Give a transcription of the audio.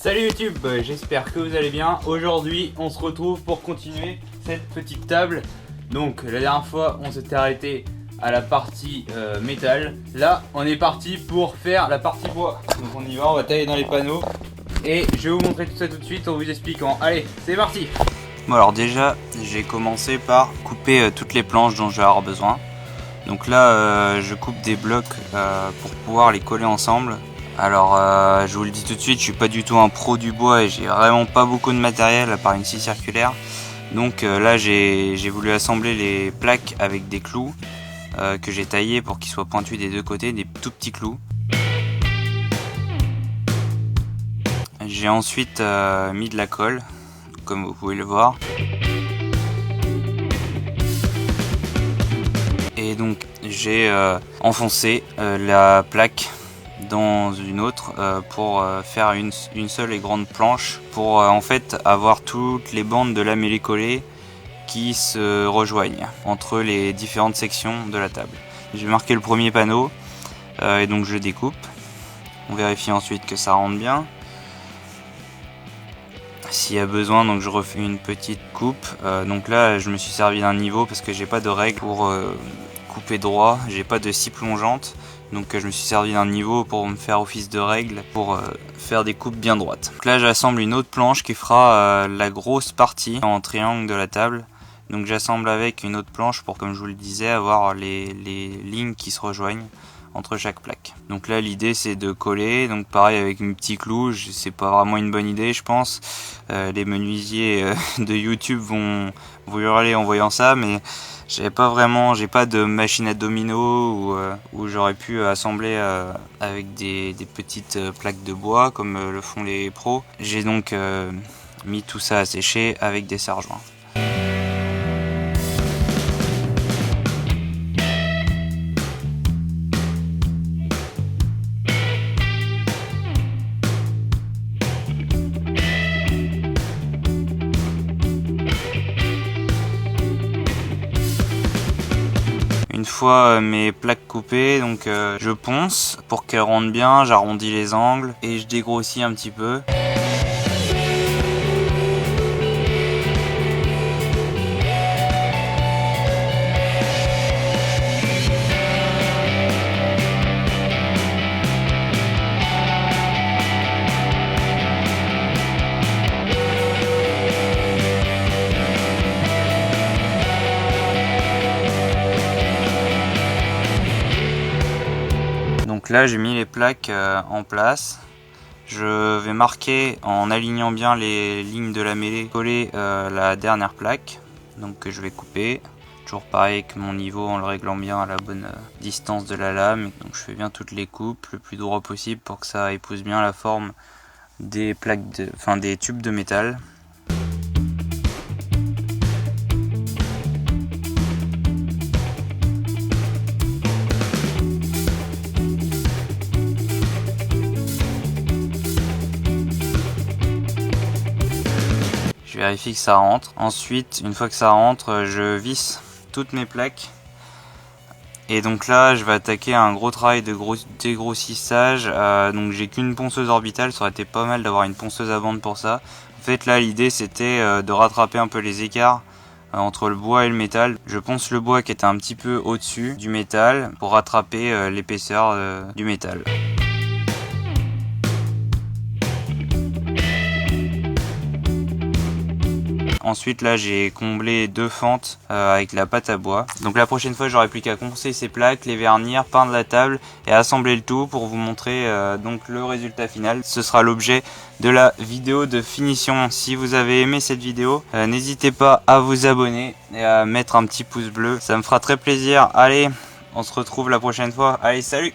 Salut YouTube, j'espère que vous allez bien. Aujourd'hui on se retrouve pour continuer cette petite table. Donc la dernière fois on s'était arrêté à la partie métal. Là on est parti pour faire la partie bois. Donc on y va, on va tailler dans les panneaux. Et je vais vous montrer tout ça tout de suite en vous expliquant. Allez, c'est parti. Bon alors déjà j'ai commencé par couper toutes les planches dont je vais avoir besoin. Donc là je coupe des blocs pour pouvoir les coller ensemble. Alors je vous le dis tout de suite, je suis pas du tout un pro du bois et j'ai vraiment pas beaucoup de matériel à part une scie circulaire. Donc là j'ai voulu assembler les plaques avec des clous que j'ai taillés pour qu'ils soient pointus des deux côtés, des tout petits clous. J'ai ensuite mis de la colle, comme vous pouvez le voir. Et donc j'ai enfoncé la plaque dans une autre pour faire une seule et grande planche pour en fait avoir toutes les bandes de la mêlée collée qui se rejoignent entre les différentes sections de la table. J'ai marqué le premier panneau et donc je le découpe. On vérifie ensuite que ça rentre bien. S'il y a besoin, donc je refais une petite coupe. Donc là je me suis servi d'un niveau parce que j'ai pas de règle pour couper droit, j'ai pas de scie plongeante. Donc je me suis servi d'un niveau pour me faire office de règle pour faire des coupes bien droites. Donc là j'assemble une autre planche qui fera la grosse partie en triangle de la table. Donc j'assemble avec une autre planche pour, comme je vous le disais, avoir les lignes qui se rejoignent entre chaque plaque. Donc là l'idée c'est de coller, donc pareil avec une petite clou, c'est pas vraiment une bonne idée je pense. Les menuisiers de YouTube vont hurler en voyant ça, mais j'ai pas de machine à domino où j'aurais pu assembler avec des petites plaques de bois comme le font les pros. J'ai donc mis tout ça à sécher avec des serre-joints. Une fois mes plaques coupées, donc je ponce pour qu'elles rentrent bien, j'arrondis les angles et je dégrossis un petit peu. Donc là j'ai mis les plaques en place. Je vais marquer en alignant bien les lignes de la mêlée, coller la dernière plaque, donc que je vais couper. Toujours pareil avec mon niveau en le réglant bien à la bonne distance de la lame. Donc je fais bien toutes les coupes le plus droit possible pour que ça épouse bien la forme des plaques, des tubes de métal. Je vérifie que ça rentre. Ensuite, une fois que ça rentre, je visse toutes mes plaques. Et donc là, je vais attaquer un gros travail de dégrossissage. Donc j'ai qu'une ponceuse orbitale, ça aurait été pas mal d'avoir une ponceuse à bande pour ça. En fait là, l'idée c'était de rattraper un peu les écarts entre le bois et le métal. Je ponce le bois qui était un petit peu au-dessus du métal pour rattraper l'épaisseur du métal. Ensuite là j'ai comblé deux fentes avec la pâte à bois. Donc la prochaine fois j'aurai plus qu'à poncer ces plaques, les vernir, peindre la table et assembler le tout pour vous montrer donc le résultat final. Ce sera l'objet de la vidéo de finition. Si vous avez aimé cette vidéo, n'hésitez pas à vous abonner et à mettre un petit pouce bleu. Ça me fera très plaisir. Allez, on se retrouve la prochaine fois. Allez, salut!